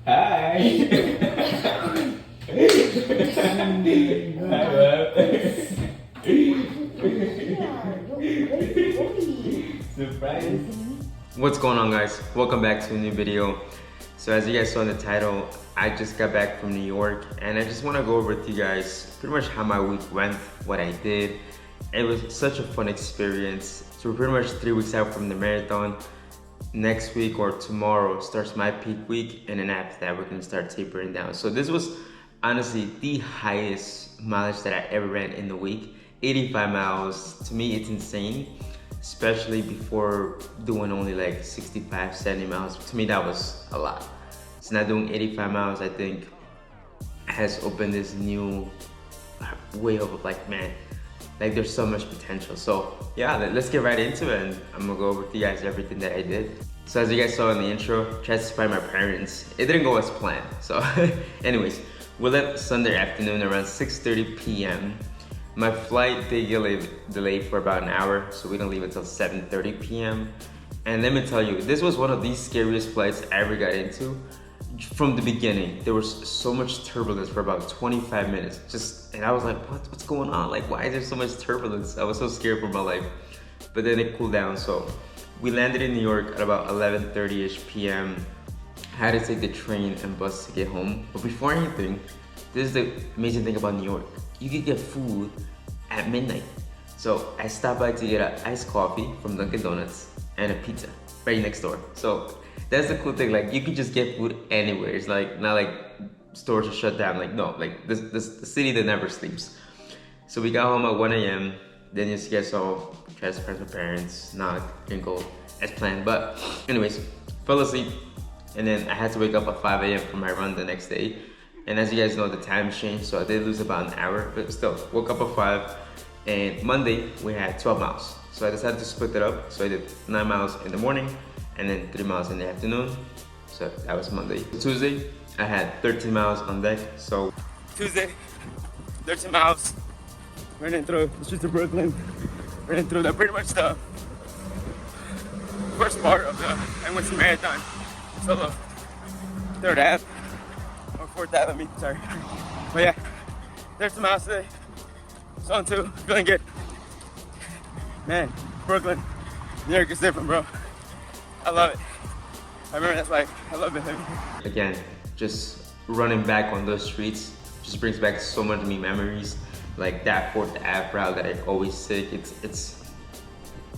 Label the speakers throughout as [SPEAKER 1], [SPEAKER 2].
[SPEAKER 1] Hi. Hi, love. Surprise.
[SPEAKER 2] What's going on, guys? Welcome back to a new video. So as you guys saw in the title, I just got back from New York and I just want to go over with you guys pretty much how my week went, what I did. It was such a fun experience. So we're pretty much 3 weeks out from the marathon. Next week or tomorrow starts my peak week, and then after that we're gonna start tapering down. So this was honestly the highest mileage that I ever ran in the week. 85 miles, to me it's insane, especially before doing only like 65, 70 miles. To me that was a lot. So now doing 85 miles, I think has opened this new way of like, man, like there's so much potential. So yeah, let's get right into it, and I'm gonna go over with you guys everything that I did. So as you guys saw in the intro, tried to surprise my parents. It didn't go as planned. So anyways, we left Sunday afternoon around 6:30 p.m. My flight did get delayed for about an hour, so we didn't leave until 7:30 p.m. And let me tell you, this was one of the scariest flights I ever got into. From the beginning, there was so much turbulence for about 25 minutes. And I was like, what's going on? Like, why is there so much turbulence? I was so scared for my life. But then it cooled down. So we landed in New York at about 11:30ish p.m. I had to take the train and bus to get home. But before anything, this is the amazing thing about New York. You can get food at midnight. So I stopped by to get an iced coffee from Dunkin' Donuts and a pizza right next door. So that's the cool thing, like you can just get food anywhere. It's like not like stores are shut down. Like no, like the city that never sleeps. So we got home at 1 a.m. Then you guys saw, tried to surprise my parents, didn't go as planned. But anyways, fell asleep, and then I had to wake up at 5 a.m. for my run the next day. And as you guys know, the time changed, so I did lose about an hour, but still, woke up at 5. And Monday, we had 12 miles. So I decided to split it up. So I did 9 miles in the morning, and then 3 miles in the afternoon. So that was Monday. Tuesday, I had 13 miles on deck. So Tuesday, 13 miles, running through the streets of Brooklyn, running through pretty much the first part of the NYC Marathon. Solo, third half, or fourth half, sorry. But yeah, 13 miles today. So on to, feeling good. Man, Brooklyn, New York is different, bro. I love it. I remember that's why I love it. Again, just running back on those streets just brings back so much of me memories. Like that 4th Ave route that I always take, it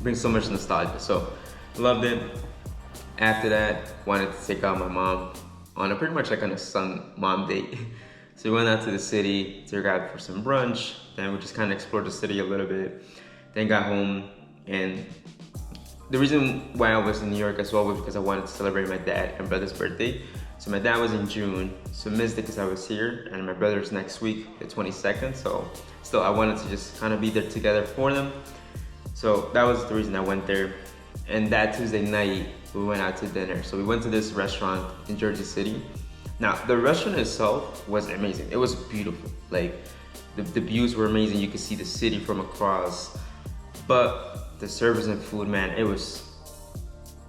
[SPEAKER 2] brings so much nostalgia. So loved it. After that, wanted to take out my mom on pretty much like on a son-mom date. So we went out to the city, took her out for some brunch. Then we just kind of explored the city a little bit. Then got home, and the reason why I was in New York as well was because I wanted to celebrate my dad and brother's birthday. So my dad was in June, so missed it because I was here, and my brother's next week, the 22nd. So still, I wanted to just kind of be there together for them. So that was the reason I went there. And that Tuesday night, we went out to dinner. So we went to this restaurant in Jersey City. Now, the restaurant itself was amazing. It was beautiful. Like, the views were amazing. You could see the city from across. But the service and food, man, it was,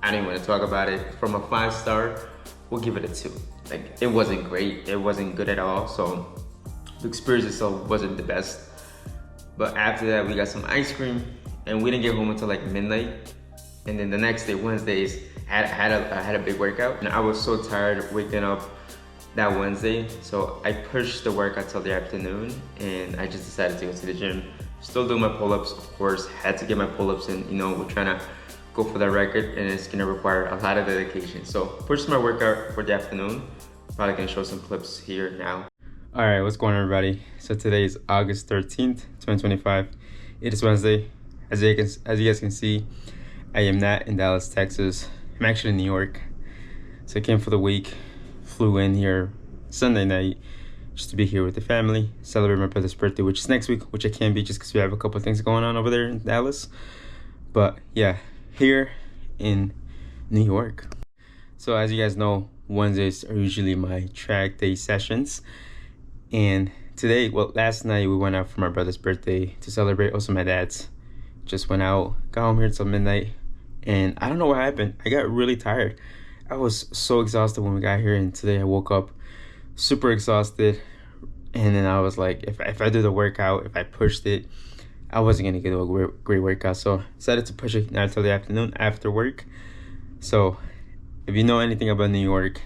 [SPEAKER 2] I don't even want to talk about it. From a 5-star, we'll give it a 2. Like, it wasn't great. It wasn't good at all. So the experience itself wasn't the best. But after that, we got some ice cream, and we didn't get home until like midnight. And then the next day, Wednesdays, I had a big workout. And I was so tired waking up that Wednesday. So I pushed the workout till the afternoon, and I just decided to go to the gym. Still doing my pull-ups, of course. Had to get my pull-ups in. You know, we're trying to go for that record, and it's gonna require a lot of dedication. So pushed my workout for the afternoon. Probably gonna show some clips here now. All right, what's going on, everybody? So today is August 13th, 2025. It is Wednesday. As you guys can see, I am not in Dallas, Texas. I'm actually in New York. So I came for the week, flew in here Sunday night just to be here with the family, celebrate my brother's birthday, which is next week, which I can't be just because we have a couple of things going on over there in Dallas. But yeah, here in New York. So as you guys know, Wednesdays are usually my track day sessions. And today, well, last night we went out for my brother's birthday to celebrate, also my dad's. Just went out, got home here till midnight, and I don't know what happened. I got really tired.
[SPEAKER 3] I was so exhausted when we got here, and today I woke up super exhausted. And then I was like, if I do the workout, if I pushed it, I wasn't gonna get a great workout. So I decided to push it now until the afternoon after work. So if you know anything about New York,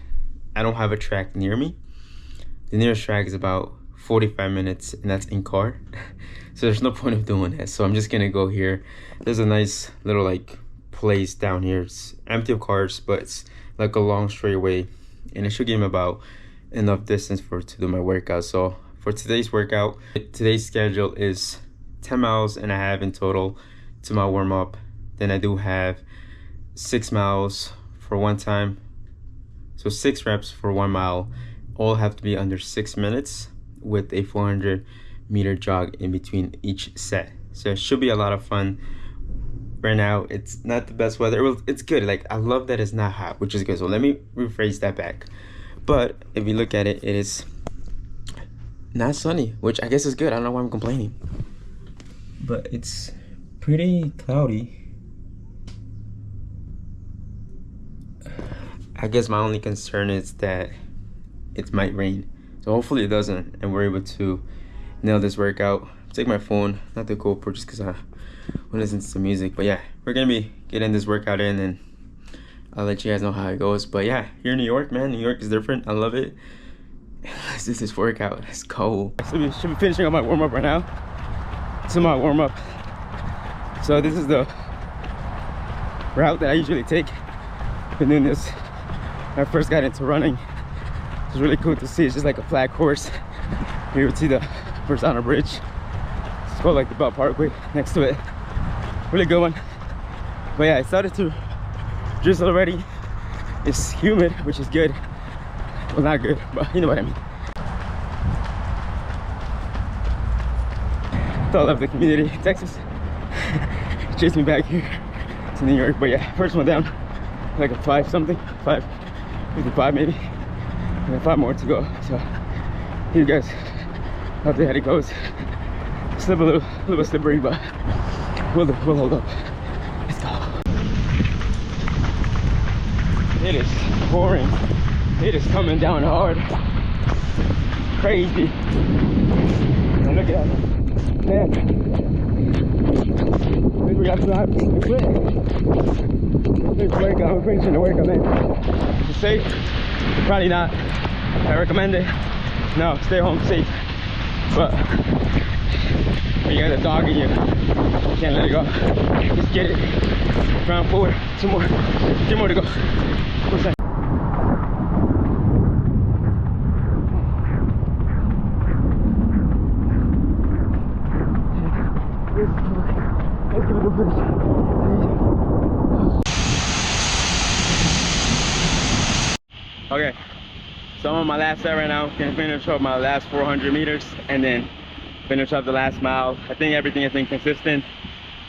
[SPEAKER 3] I don't have a track near me. The nearest track is about 45 minutes, and that's in car. So there's no point of doing that. So I'm just gonna go here. There's a nice little like place down here. It's empty of cars, but it's like a long straightaway, and it should give me about enough distance to do my workout. So for today's workout, today's schedule is 10 miles and a half in total to my warm-up. Then I do have 6 miles for one time, so 6 reps for 1 mile. All have to be under 6 minutes with a 400-meter jog in between each set. So it should be a lot of fun. Right now it's not the best weather. It's good. Like, I love that it's not hot, which is good. So let me rephrase that back. But if you look at it, it is not sunny, which I guess is good. I don't know why I'm complaining, but it's pretty cloudy. I guess my only concern is that it might rain, so hopefully it doesn't, and we're able to nail this workout. Take my phone, not the GoPro, just because I want to listen to some music. But yeah, we're gonna be getting this workout in, and I'll let you guys know how it goes. But yeah, here in New York, man, New York is different. I love it. Let's do this workout. Let's go. So we should be finishing up my warm-up right now. This is my warm-up. So this is the route that I usually take. Been doing this when I first got into running. It's really cool to see. It's just like a flat course. You would see the Verrazano Bridge. It's called like the Belt Parkway next to it. Really good one. But yeah, I started to drizzle already. It's humid, which is good. Well, not good, but you know what I mean. Thought of the community in Texas. Chased me back here to New York. But yeah, first one down, like a 5 something, 5:55 maybe. And then 5 more to go. So you guys have to how it goes. Slip a little bit slippery, but we'll hold up. Let's go. It is pouring. It is coming down hard. Crazy. And look at that. Man. I think we got to have to quit. This workout, we're finishing the workout, man. It's safe? Probably not. I recommend it. No, stay home safe. But when you got a dog in you, you can't let it go. Just get it. Round forward. 2 more. 3 more to go. What's that? Let's give it a finish. Okay, so I'm on my last set right now. Gonna finish up my last 400 meters and then finish up the last mile. I think everything has been consistent.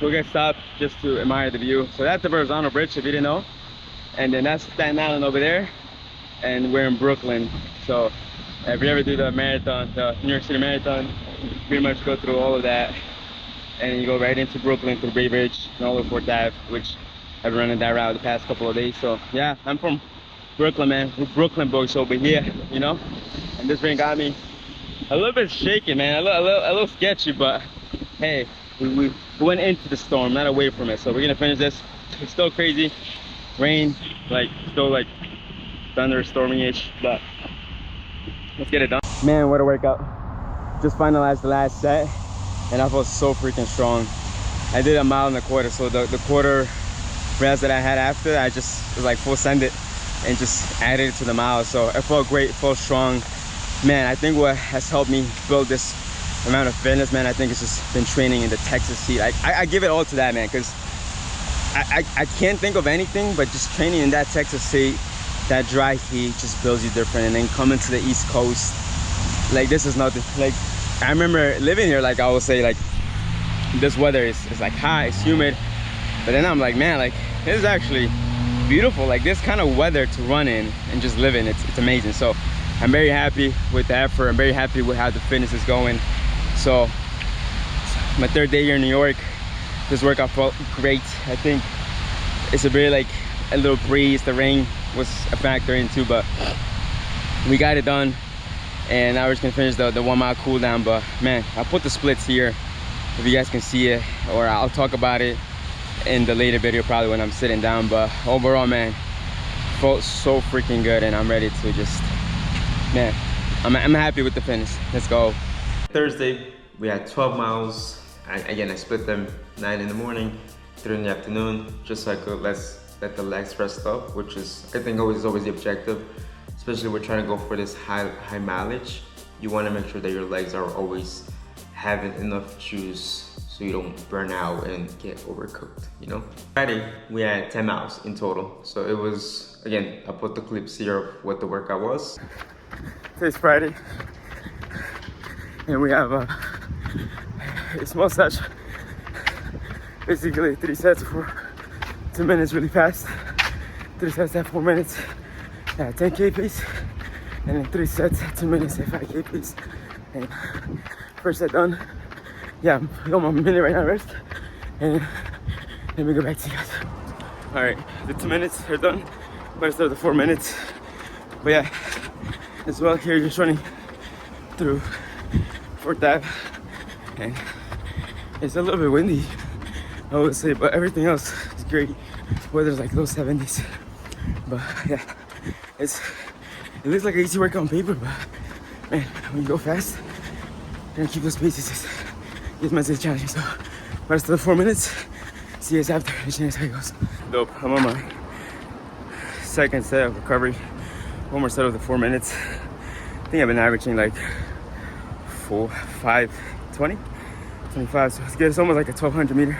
[SPEAKER 3] We'll get stopped just to admire the view. So that's the Verrazano Bridge, if you didn't know. And then that's Staten Island over there. And we're in Brooklyn. So if you ever do the marathon, the New York City Marathon, you pretty much go through all of that. And you go right into Brooklyn through Bay Bridge and all over 4th Ave, which I've been running that route the past couple of days. So yeah, I'm from Brooklyn, man. We're Brooklyn boys over here, you know. And this rain got me a little bit shaky, man. A little sketchy, but hey, we went into the storm, not away from it. So we're gonna finish this. It's still crazy, rain, like still like thunder, stormy-ish, but let's get it done. Man, what a workout! Just finalized the last set, and I felt so freaking strong. I did a 1.25 miles, so the quarter rest that I had after, I just was like full send it and just added it to the mile. So I felt great, felt strong. Man, I think what has helped me build this amount of fitness, man, I think it's just been training in the Texas heat. I give it all to that, man, because I can't think of anything but just training in that Texas heat, that dry heat just builds you different. And then coming to the East Coast, like this is nothing. Like I remember living here, like I would say, like this weather is like hot, it's humid, but then I'm like, man, like this is actually beautiful. Like this kind of weather to run in and just live in, it's amazing. So I'm very happy with the effort. I'm very happy with how the fitness is going. So my 3rd day here in New York, this workout felt great. I think it's a bit like a little breeze, the rain was a factor in too, but we got it done. And now we're just gonna finish the 1 mile cool down. But man, I put the splits here if you guys can see it, or I'll talk about it in the later video probably when I'm sitting down. But overall, man, felt so freaking good, and I'm ready to just, man, I'm happy with the finish. Let's go. Thursday, we had 12 miles. Again, I split them 9 in the morning, 3 in the afternoon, just so I could let the legs rest up, which is, I think, always the objective. Especially we're trying to go for this high mileage. You want to make sure that your legs are always having enough juice so you don't burn out and get overcooked, you know? Friday, we had 10 miles in total. So it was, again, I put the clips here of what the workout was. Today's Friday, and we have a small session. Basically 3 sets for 2 minutes really fast. 3 sets at 4 minutes at 10K pace. And then 3 sets at 2 minutes at 5K pace. And first set done. Yeah, I'm on my minute right now, rest. And then we go back to you guys. All right, the 2 minutes are done. But start the 4 minutes. But yeah, as well here, just running through 4th Ave. And it's a little bit windy, I would say, but everything else is great. Weather's like low 70s. But yeah, it looks like an easy work on paper, but man, when you go fast and keep those paces, it's mentally challenging. So rest of the 4 minutes, see you guys after, and see how it goes. Dope, I'm on my 2nd set of recovery. 1 more set of the 4 minutes. I think I've been averaging like 5:20, 25, so it's good. It's almost like a 1200 meter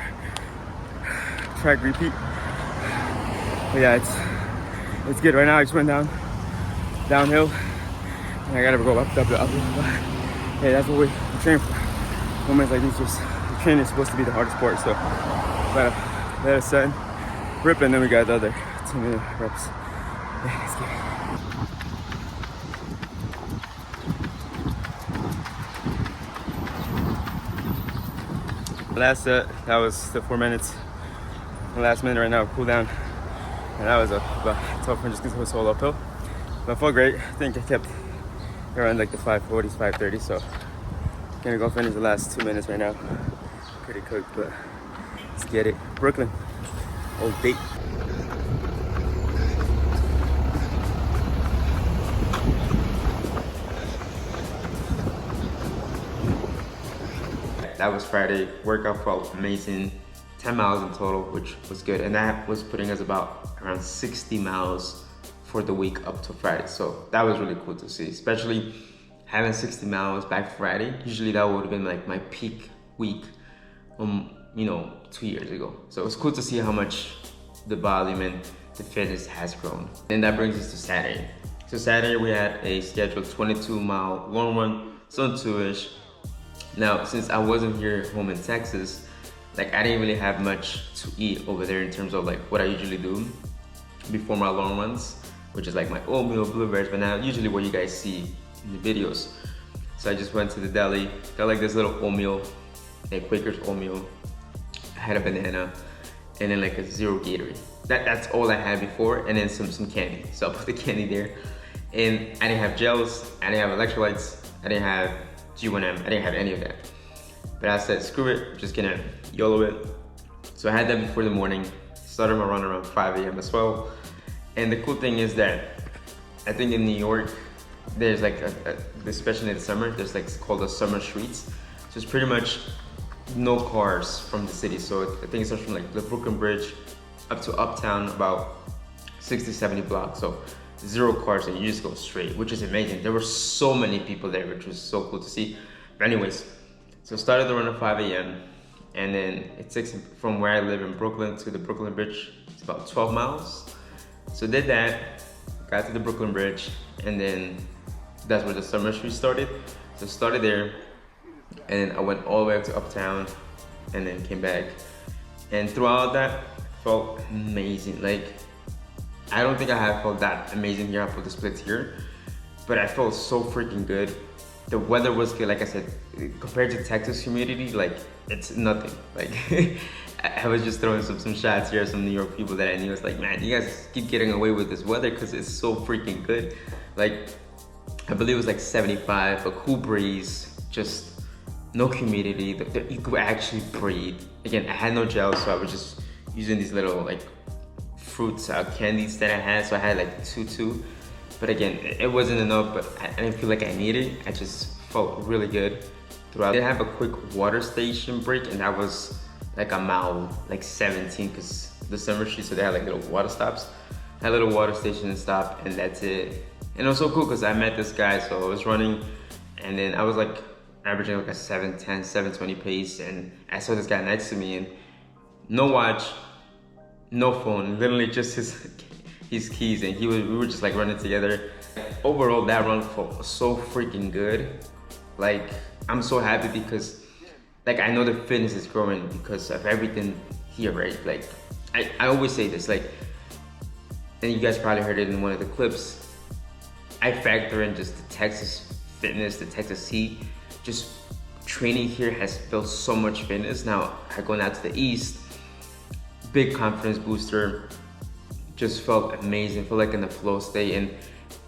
[SPEAKER 3] track repeat. But yeah, it's good. Right now I just went downhill, and I gotta go up the uphill. But hey, that's what we train for. Moments like these, just the training is supposed to be the hardest part. So gotta let us set, rip, and then we got the other 2-minute reps. Yeah, let's get it. Last set, that was the 4 minutes. The last minute right now, cool down. And that was a tough one just because it was all uphill. But I felt great. I think I kept around like the 5:40s, 5:30. So gonna go finish the last 2 minutes right now. Pretty cooked, but let's get it. Brooklyn, old date. That was Friday. Workout felt amazing. 10 miles in total, which was good. And that was putting us about around 60 miles for the week up to Friday. So that was really cool to see, especially having 60 miles back Friday. Usually that would have been like my peak week, 2 years ago. So it was cool to see how much the volume and the fitness has grown. And that brings us to Saturday. So Saturday we had a scheduled 22-mile long run, zone 2-ish. Now, since I wasn't here home in Texas, like I didn't really have much to eat over there in terms of like what I usually do before my long runs, which is like my oatmeal, blueberries, but now usually what you guys see in the videos. So I just went to the deli, got like this little oatmeal, like Quaker's oatmeal. I had a banana, and then like a zero Gatorade. That's all I had before, and then some candy. So I put the candy there, and I didn't have gels, I didn't have electrolytes, I didn't have G1M, I didn't have any of that. But I said, screw it, I'm just gonna YOLO it. So I had that before the morning, started my run around 5 a.m. as well. And the cool thing is that I think in New York, there's like, especially in the summer, there's like called the summer streets. So it's pretty much no cars from the city. So I think it starts from like the Brooklyn Bridge up to Uptown, about 60, 70 blocks. So 0 cars, and you just go straight, which is amazing. There were so many people there, which was so cool to see. But anyways, so started the run at 5 a.m. and then it takes from where I live in Brooklyn to the Brooklyn Bridge, it's about 12 miles. So did that, got to the Brooklyn Bridge, and then that's where the summer street started. So started there, and then I went all the way up to Uptown, and then came back. And throughout that, felt amazing. Like, I don't think I have felt that amazing here. I put the splits here, but I felt so freaking good. The weather was good, like I said, compared to Texas humidity, like it's nothing. Like I was just throwing some shots here, some New York people that I knew. It's like, man, you guys keep getting away with this weather because it's so freaking good. Like, I believe it was like 75, a cool breeze, just no humidity. You could actually breathe. Again, I had no gel, so I was just using these little like fruits, candies that I had. So I had like two. But again, it wasn't enough, but I didn't feel like I needed it. I just felt really good throughout. I did have a quick water station break, and that was like a mile, like 17, because the summer street, so they had like little water stops. I had a little water station and stop, and that's it. And it was so cool because I met this guy, so I was running, and then I was like averaging like a 7:10, 7:20 pace, and I saw this guy next to me, and no watch, no phone, literally just his keys, and we were just like running together. Overall, that run felt so freaking good. Like, I'm so happy because like I know the fitness is growing because of everything here, right? Like I always say this, like, and you guys probably heard it in one of the clips, I factor in just the Texas fitness, the Texas heat. Just training here has built so much fitness. Now I go out to the East, big confidence booster, just felt amazing, felt like in the flow state, and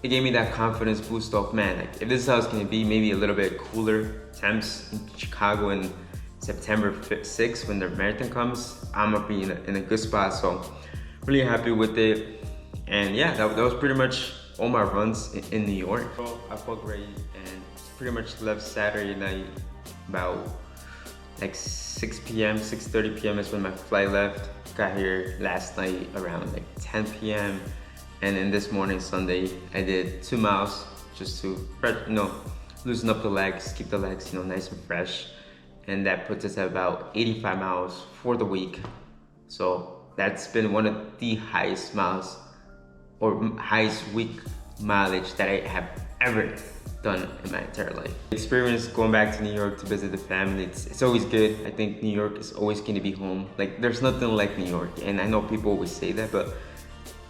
[SPEAKER 3] it gave me that confidence boost of, man, like if this is how it's gonna be, maybe a little bit cooler temps in Chicago in September 6th when the marathon comes, I'm gonna be in a good spot. So really happy with it. And yeah, that was pretty much all my runs in New York. So I felt great, and pretty much left Saturday night about like 6 p.m., 6:30 p.m. is when my flight left. Got here last night around like 10 p.m. And then this morning, Sunday, I did 2 miles just to, loosen up the legs, keep the legs, nice and fresh. And that puts us at about 85 miles for the week. So that's been one of the highest miles or highest week mileage that I have ever done in my entire life. Experience going back to New York to visit the family, it's always good. I think New York is always gonna be home. Like, there's nothing like New York, and I know people always say that, but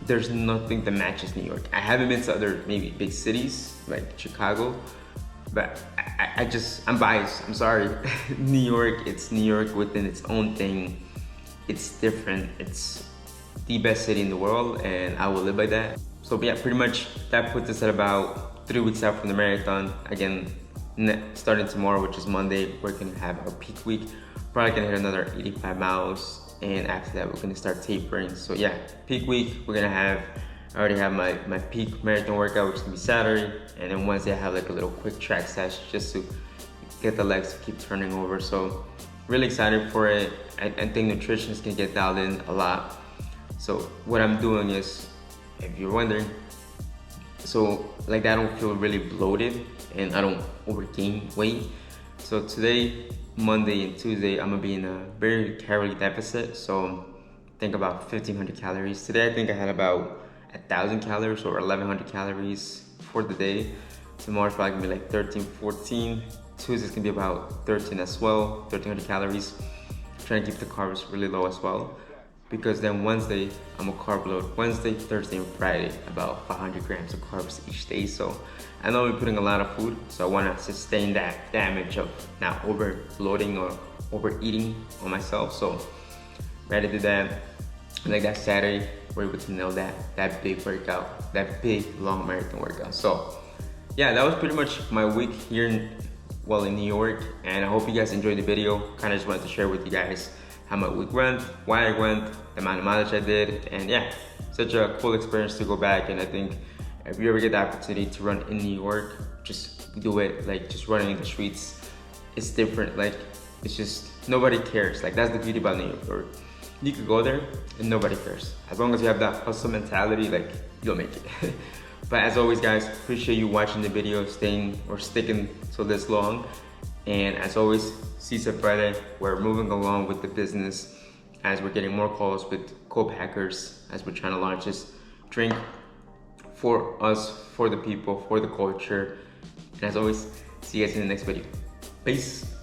[SPEAKER 3] there's nothing that matches New York. I haven't been to other maybe big cities like Chicago, but I'm biased, I'm sorry. New York, it's New York within its own thing. It's different, it's the best city in the world, and I will live by that. So yeah, pretty much that puts us at about 3 weeks out from the marathon. Again, starting tomorrow, which is Monday, we're gonna have our peak week. Probably gonna hit another 85 miles, and after that, we're gonna start tapering. So yeah, peak week, we're gonna have, I already have my peak marathon workout, which is gonna be Saturday, and then Wednesday I have like a little quick track session just to get the legs to keep turning over. So really excited for it. I think nutrition is gonna get dialed in a lot. So what I'm doing is, if you're wondering, so like I don't feel really bloated and I don't overgain weight. So today, Monday and Tuesday, I'm gonna be in a very calorie deficit. So think about 1,500 calories. Today I think I had about 1,000 calories or 1,100 calories for the day. Tomorrow's probably gonna be like 13, 14. Tuesday's gonna be about 13 as well, 1,300 calories. Trying to keep the carbs really low as well, because then Wednesday, I'm gonna carb load Wednesday, Thursday, and Friday, about 500 grams of carbs each day. So I know I'm putting a lot of food, so I wanna sustain that damage of not overloading or overeating on myself. So ready to do that. Like that Saturday, we're able to nail that big workout, that big long marathon workout. So yeah, that was pretty much my week here in New York, and I hope you guys enjoyed the video. Kind of just wanted to share with you guys how my week went, why I went, the amount of mileage I did, and yeah, such a cool experience to go back. And I think if you ever get the opportunity to run in New York, just do it. Like, just running in the streets, it's different. Like, it's just, nobody cares. Like, that's the beauty about New York. Or you could go there and nobody cares. As long as you have that hustle mentality, like, you'll make it. But as always, guys, appreciate you watching the video, staying or sticking to this long. And as always, CSEP Friday, we're moving along with the business as we're getting more calls with co-packers, as we're trying to launch this drink for us, for the people, for the culture. And as always, see you guys in the next video. Peace.